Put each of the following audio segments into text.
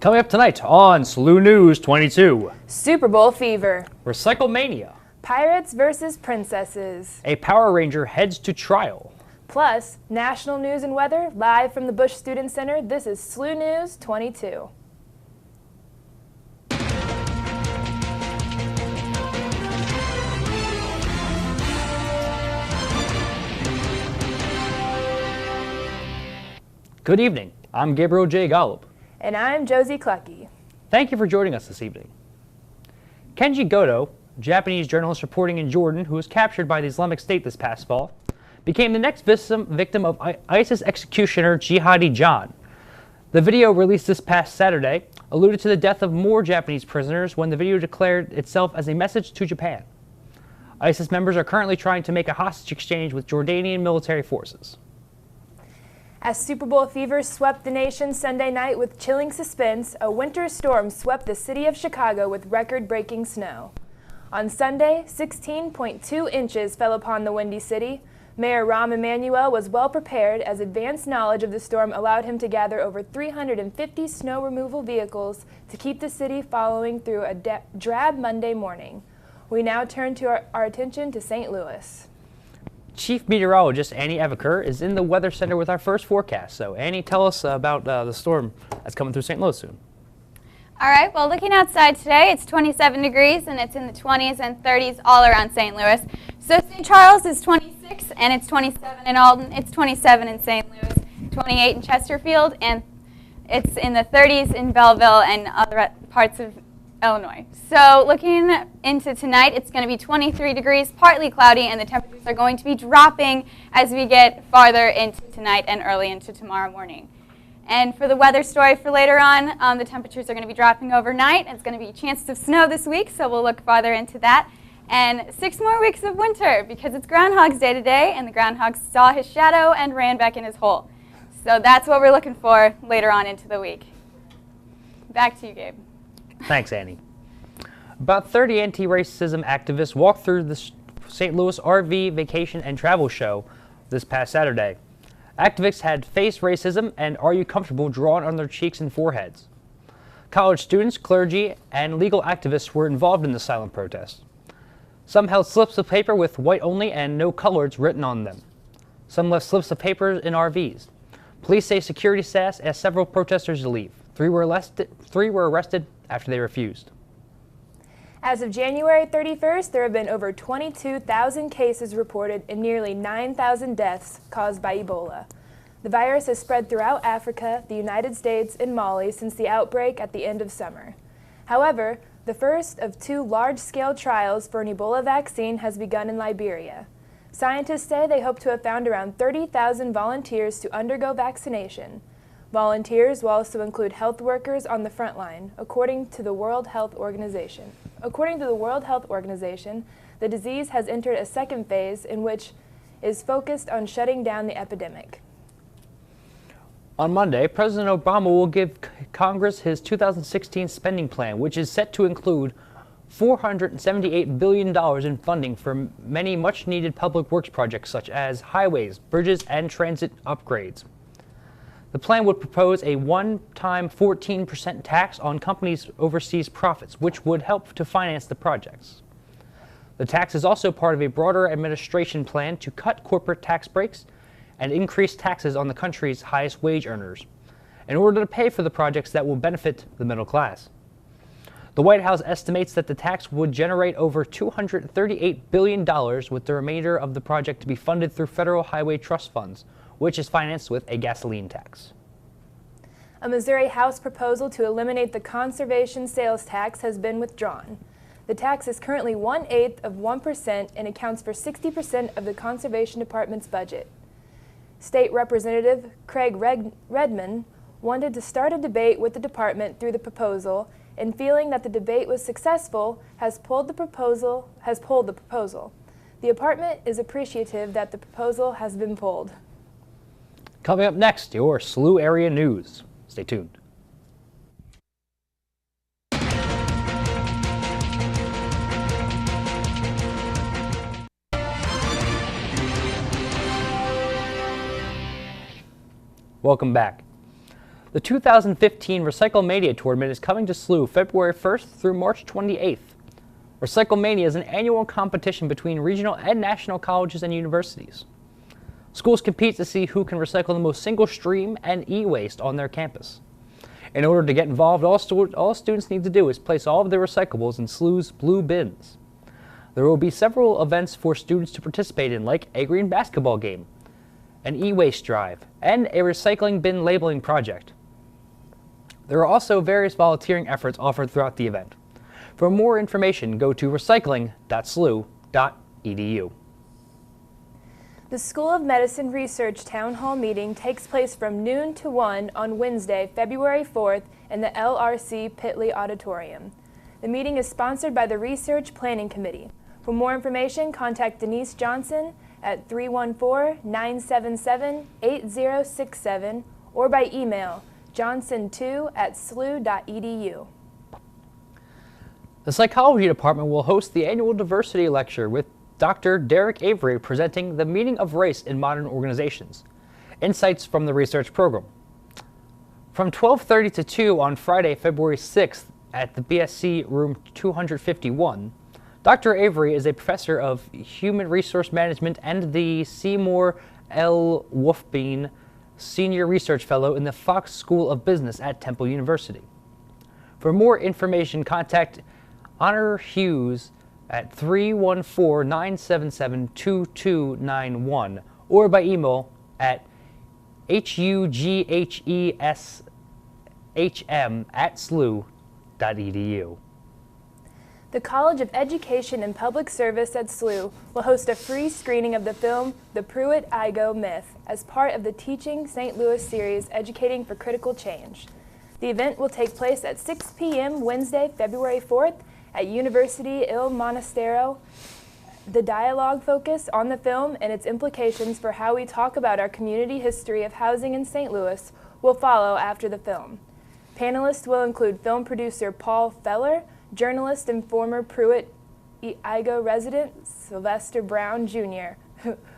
Coming up tonight on SLU News 22. Super Bowl fever. Recyclemania. Pirates versus princesses. A Power Ranger heads to trial. Plus, national news and weather live from the Busch Student Center. This is SLU News 22. Good evening. I'm Gabriel J. Gollub. And I'm Jocie Klocke. Thank you for joining us this evening. Kenji Goto, Japanese journalist reporting in Jordan who was captured by the Islamic State this past fall, became the next victim of ISIS executioner Jihadi John. The video released this past Saturday alluded to the death of more Japanese prisoners when the video declared itself as a message to Japan. ISIS members are currently trying to make a hostage exchange with Jordanian military forces. As Super Bowl fever swept the nation Sunday night with chilling suspense, a winter storm swept the city of Chicago with record-breaking snow. On Sunday, 16.2 inches fell upon the Windy City. Mayor Rahm Emanuel was well prepared as advanced knowledge of the storm allowed him to gather over 350 snow removal vehicles to keep the city following through a drab Monday morning. We now turn to our attention to St. Louis. Chief Meteorologist Annie Eveker is in the Weather Center with our first forecast. So Annie, tell us about the storm that's coming through St. Louis soon. All right, well, looking outside today, it's 27 degrees and it's in the 20s and 30s all around St. Louis. So St. Charles is 26 and it's 27 in Alton, it's 27 in St. Louis, 28 in Chesterfield, and it's in the 30s in Belleville and other parts of Illinois. So looking into tonight, it's going to be 23 degrees, partly cloudy, and the temperatures are going to be dropping as we get farther into tonight and early into tomorrow morning. And for the weather story for later on, the temperatures are going to be dropping overnight. It's going to be a chance of snow this week, so we'll look farther into that. And 6 more weeks of winter because it's Groundhog's Day today, and the groundhog saw his shadow and ran back in his hole. So that's what we're looking for later on into the week. Back to you, Gabe. Thanks, Annie. About 30 anti-racism activists walked through the St. Louis RV Vacation and Travel Show this past Saturday. Activists had "Face Racism" and "Are You Comfortable" drawn on their cheeks and foreheads. College students, clergy, and legal activists were involved in the silent protest. Some held slips of paper with "White Only" and "No Colors" written on them. Some left slips of paper in RVs. Police say security staff asked several protesters to leave. Three were arrested after they refused. As of January 31st, there have been over 22,000 cases reported and nearly 9,000 deaths caused by Ebola. The virus has spread throughout Africa, the United States, and Mali since the outbreak at the end of summer. However, the first of 2 large-scale trials for an Ebola vaccine has begun in Liberia. Scientists say they hope to have found around 30,000 volunteers to undergo vaccination. Volunteers will also include health workers on the front line, according to the World Health Organization. According to the World Health Organization, the disease has entered a second phase in which is focused on shutting down the epidemic. On Monday, President Obama will give Congress his 2016 spending plan, which is set to include $478 billion in funding for many much-needed public works projects such as highways, bridges, and transit upgrades. The plan would propose a one-time 14% tax on companies' overseas profits, which would help to finance the projects. The tax is also part of a broader administration plan to cut corporate tax breaks and increase taxes on the country's highest wage earners, in order to pay for the projects that will benefit the middle class. The White House estimates that the tax would generate over $238 billion, with the remainder of the project to be funded through federal highway trust funds, which is financed with a gasoline tax. A Missouri House proposal to eliminate the conservation sales tax has been withdrawn. The tax is currently 1/8 of 1% and accounts for 60% of the Conservation Department's budget. State Representative Craig Redmond wanted to start a debate with the department through the proposal, and feeling that the debate was successful, has pulled the proposal. The department is appreciative that the proposal has been pulled. Coming up next, your SLU area news. Stay tuned. Welcome back. The 2015 Recyclemania tournament is coming to SLU February 1st through March 28th. Recyclemania is an annual competition between regional and national colleges and universities. Schools compete to see who can recycle the most single-stream and e-waste on their campus. In order to get involved, all students need to do is place all of their recyclables in SLU's blue bins. There will be several events for students to participate in, like a green basketball game, an e-waste drive, and a recycling bin labeling project. There are also various volunteering efforts offered throughout the event. For more information, go to recycling.slu.edu. The School of Medicine Research Town Hall meeting takes place from noon to 1 on Wednesday, February 4th in the LRC Pitley Auditorium. The meeting is sponsored by the Research Planning Committee. For more information, contact Denise Johnson at 314-977-8067 or by email johnson2@slu.edu. The Psychology Department will host the annual Diversity Lecture with Dr. Derek Avery presenting The Meaning of Race in Modern Organizations, Insights from the Research Program. From 12:30 to 2 on Friday, February 6th at the BSC Room 251, Dr. Avery is a professor of Human Resource Management and the Seymour L. Wolfbein Senior Research Fellow in the Fox School of Business at Temple University. For more information, contact Honor Hughes at 314-977-2291 or by email at hugheshm@slu.edu. The College of Education and Public Service at SLU will host a free screening of the film The Pruitt-Igoe Myth as part of the Teaching St. Louis series Educating for Critical Change. The event will take place at 6 p.m. Wednesday, February 4th at University Il Monastero. The dialogue focus on the film and its implications for how we talk about our community history of housing in St. Louis will follow after the film. Panelists will include film producer Paul Feller, journalist and former Pruitt-Igoe resident Sylvester Brown, Jr.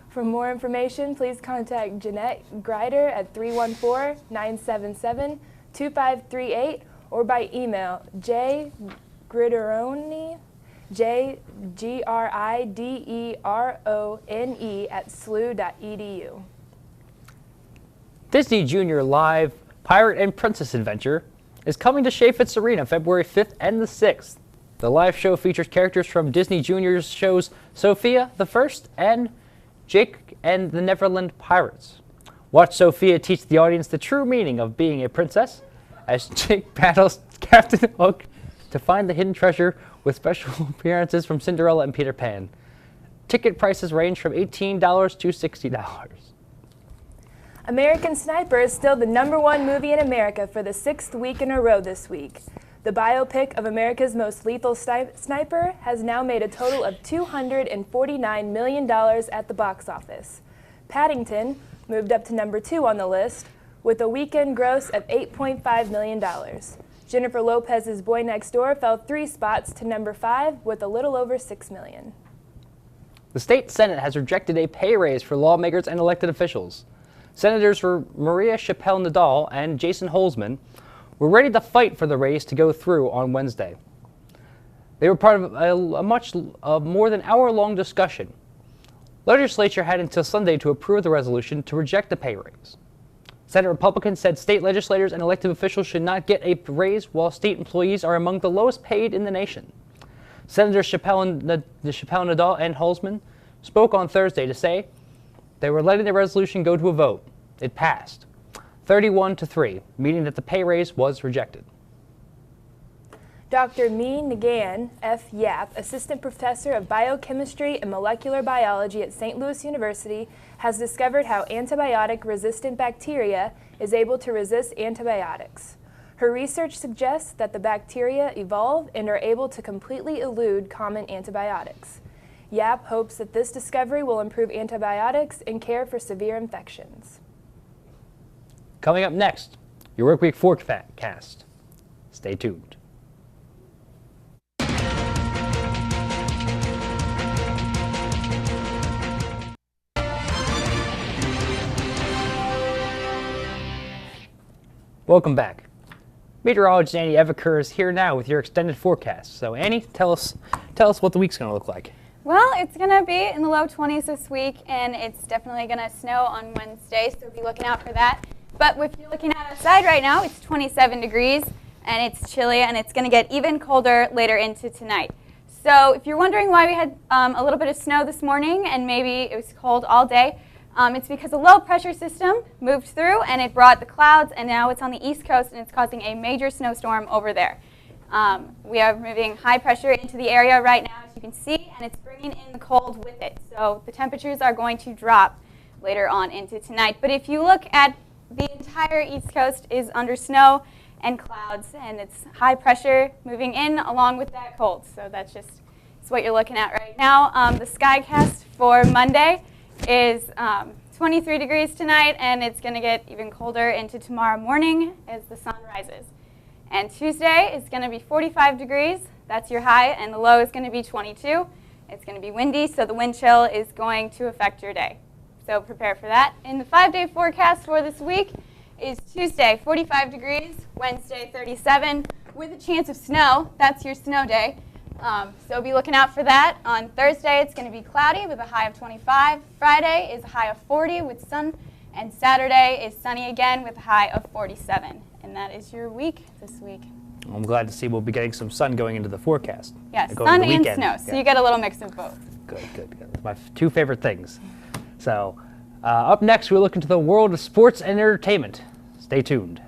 For more information, please contact Jeanette Greider at 314-977-2538 or by email jgriderone, jgriderone@slu.edu. Disney Junior Live Pirate and Princess Adventure is coming to Chaffetz Arena February 5th and the 6th. The live show features characters from Disney Junior's shows Sophia the First and Jake and the Neverland Pirates. Watch Sophia teach the audience the true meaning of being a princess as Jake battles Captain Hook to find the hidden treasure with special appearances from Cinderella and Peter Pan. Ticket prices range from $18 to $60. American Sniper is still the #1 movie in America for the 6th week in a row this week. The biopic of America's most lethal sniper has now made a total of $249 million at the box office. Paddington moved up to #2 on the list with a weekend gross of $8.5 million. Jennifer Lopez's Boy Next Door fell 3 spots to #5 with a little over $6 million. The state Senate has rejected a pay raise for lawmakers and elected officials. Senators Maria Chappelle-Nadal and Jason Holzman were ready to fight for the raise to go through on Wednesday. They were part of a more than hour-long discussion. Legislature had until Sunday to approve the resolution to reject the pay raise. Senate Republicans said state legislators and elected officials should not get a raise while state employees are among the lowest paid in the nation. Senators Chappelle-Nadal and Holzman spoke on Thursday to say they were letting the resolution go to a vote. It passed 31-3, meaning that the pay raise was rejected. Dr. Mee Ngan F. Yap, Assistant Professor of Biochemistry and Molecular Biology at St. Louis University, has discovered how antibiotic-resistant bacteria is able to resist antibiotics. Her research suggests that the bacteria evolve and are able to completely elude common antibiotics. Yap hopes that this discovery will improve antibiotics and care for severe infections. Coming up next, your Workweek forecast. Stay tuned. Welcome back. Meteorologist Annie Eveker is here now with your extended forecast. So Annie, tell us what the week's going to look like. Well, it's going to be in the low 20s this week, and it's definitely going to snow on Wednesday, so be looking out for that. But if you're looking at outside right now, it's 27 degrees, and it's chilly, and it's going to get even colder later into tonight. So if you're wondering why we had a little bit of snow this morning and maybe it was cold all day, it's because a low pressure system moved through and it brought the clouds, and now it's on the east coast and it's causing a major snowstorm over there. We are moving high pressure into the area right now, as you can see, and it's bringing in the cold with it. So the temperatures are going to drop later on into tonight. But if you look at the entire east coast is under snow and clouds, and it's high pressure moving in along with that cold. So that's what you're looking at right now. The skycast for Monday is 23 degrees tonight, and it's going to get even colder into tomorrow morning as the sun rises. And Tuesday is going to be 45 degrees. That's your high, and the low is going to be 22. It's going to be windy, so the wind chill is going to affect your day. So prepare for that. And the 5-day forecast for this week is Tuesday, 45 degrees, Wednesday, 37, with a chance of snow. That's your snow day. So be looking out for that. On Thursday, it's going to be cloudy with a high of 25. Friday is a high of 40 with sun. And Saturday is sunny again with a high of 47. And that is your week this week. I'm glad to see we'll be getting some sun going into the forecast. Yes, sun and snow. So you get a little mix of both. Good. That's my two favorite things. So up next, we'll look into the world of sports and entertainment. Stay tuned.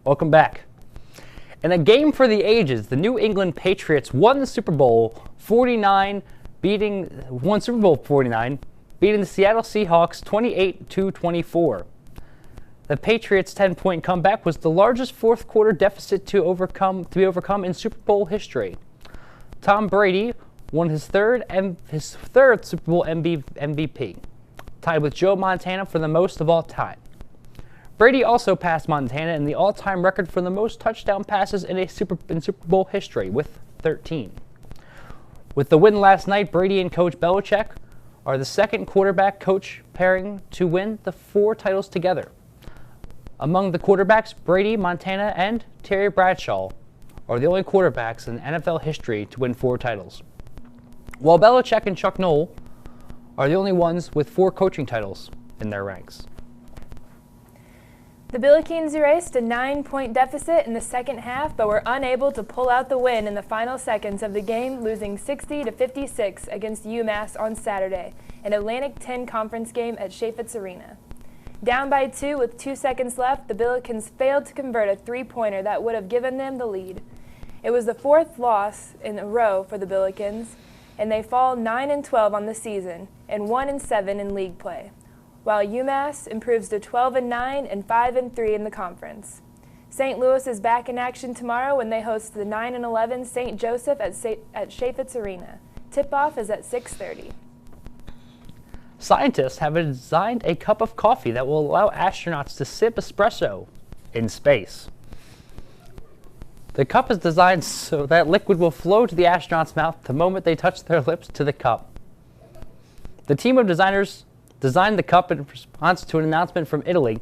Welcome back. In a game for the ages, the New England Patriots won Super Bowl 49, beating the Seattle Seahawks 28-24. The Patriots' 10-point comeback was the largest fourth-quarter deficit to be overcome in Super Bowl history. Tom Brady won his third Super Bowl MVP, tied with Joe Montana for the most of all time. Brady also passed Montana in the all-time record for the most touchdown passes in Super Bowl history, with 13. With the win last night, Brady and Coach Belichick are the second quarterback-coach pairing to win the 4 titles together. Among the quarterbacks, Brady, Montana, and Terry Bradshaw are the only quarterbacks in NFL history to win 4 titles, while Belichick and Chuck Noll are the only ones with 4 coaching titles in their ranks. The Billikens erased a 9-point deficit in the second half, but were unable to pull out the win in the final seconds of the game, losing 60-56 against UMass on Saturday, an Atlantic 10 conference game at Chaifetz Arena. Down by 2 with 2 seconds left, the Billikens failed to convert a 3-pointer that would have given them the lead. It was the 4th loss in a row for the Billikens, and they fall 9-12 on the season and 1-7 in league play, while UMass improves to 12-9 and 5-3 in the conference. St. Louis is back in action tomorrow when they host the 9-11 St. Joseph at Chaifetz Arena. Tip-off is at 6:30. Scientists have designed a cup of coffee that will allow astronauts to sip espresso in space. The cup is designed so that liquid will flow to the astronaut's mouth the moment they touch their lips to the cup. The team of designers designed the cup in response to an announcement from Italy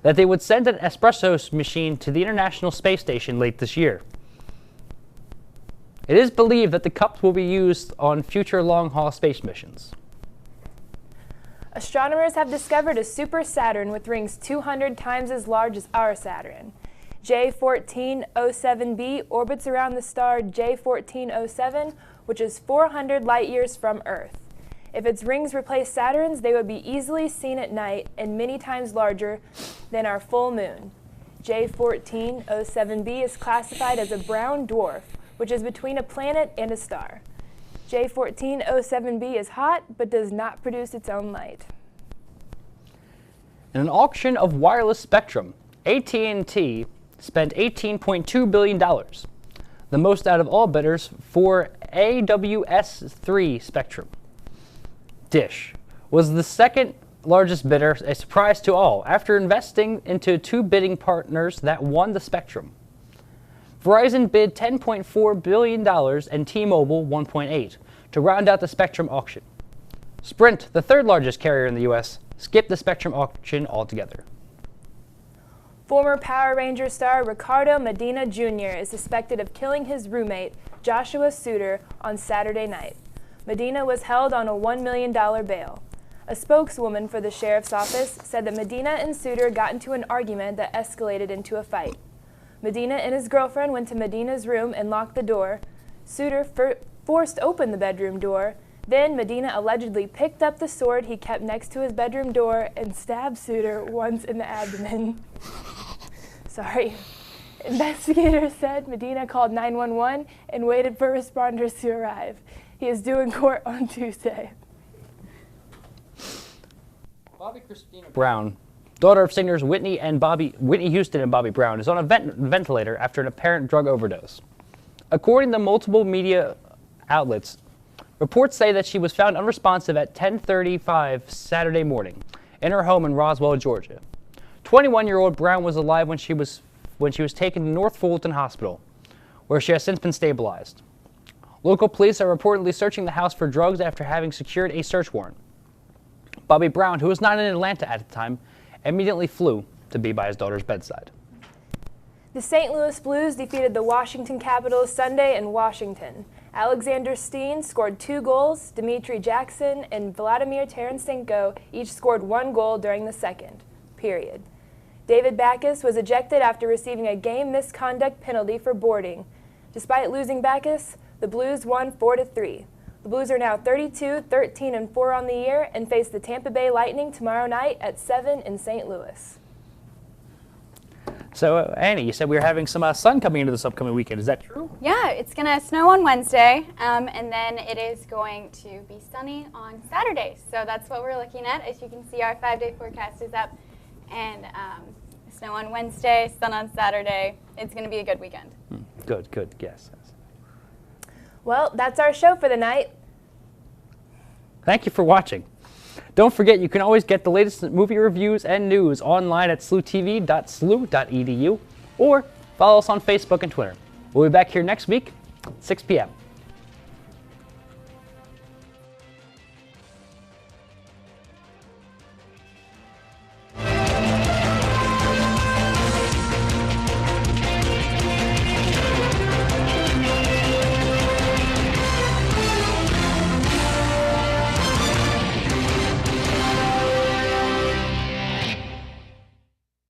that they would send an espresso machine to the International Space Station late this year. It is believed that the cups will be used on future long-haul space missions. Astronomers have discovered a super Saturn with rings 200 times as large as our Saturn. J1407b orbits around the star J1407, which is 400 light-years from Earth. If its rings replace Saturn's, they would be easily seen at night and many times larger than our full moon. J1407b is classified as a brown dwarf, which is between a planet and a star. J1407b is hot, but does not produce its own light. In an auction of wireless spectrum, AT&T spent $18.2 billion, the most out of all bidders for AWS-3 spectrum. Dish was the second largest bidder, a surprise to all, after investing into 2 bidding partners that won the spectrum. Verizon bid $10.4 billion and T-Mobile $1.8 to round out the Spectrum auction. Sprint, the third largest carrier in the U.S., skipped the Spectrum auction altogether. Former Power Ranger star Ricardo Medina Jr. is suspected of killing his roommate, Joshua Suter, on Saturday night. Medina was held on a $1 million bail. A spokeswoman for the sheriff's office said that Medina and Suter got into an argument that escalated into a fight. Medina and his girlfriend went to Medina's room and locked the door. Suter forced open the bedroom door. Then Medina allegedly picked up the sword he kept next to his bedroom door and stabbed Suter once in the abdomen. Sorry. Investigators said Medina called 911 and waited for responders to arrive. He is due in court on Tuesday. Bobby Christina Brown, daughter of singers Whitney Houston and Bobby Brown, is on a ventilator after an apparent drug overdose. According to multiple media outlets, reports say that she was found unresponsive at 10:35 Saturday morning in her home in Roswell, Georgia. 21-year-old Brown was alive when she was taken to North Fulton Hospital, where she has since been stabilized. Local police are reportedly searching the house for drugs after having secured a search warrant. Bobby Brown, who was not in Atlanta at the time, immediately flew to be by his daughter's bedside. The St. Louis Blues defeated the Washington Capitals Sunday in Washington. Alexander Steen scored 2 goals, Dmitry Jackson and Vladimir Tarasenko each scored 1 goal during the second period. David Backes was ejected after receiving a game misconduct penalty for boarding. Despite losing Backes, the Blues won 4-3. The Blues are now 32-13-4 on the year and face the Tampa Bay Lightning tomorrow night at 7 in St. Louis. So, Annie, you said we were having some sun coming into this upcoming weekend. Is that true? Yeah, it's going to snow on Wednesday, and then it is going to be sunny on Saturday. So that's what we're looking at. As you can see, our 5-day forecast is up, and snow on Wednesday, sun on Saturday. It's going to be a good weekend. Good, yes. Well, that's our show for the night. Thank you for watching. Don't forget, you can always get the latest movie reviews and news online at slutv.slu.edu or follow us on Facebook and Twitter. We'll be back here next week, 6 p.m.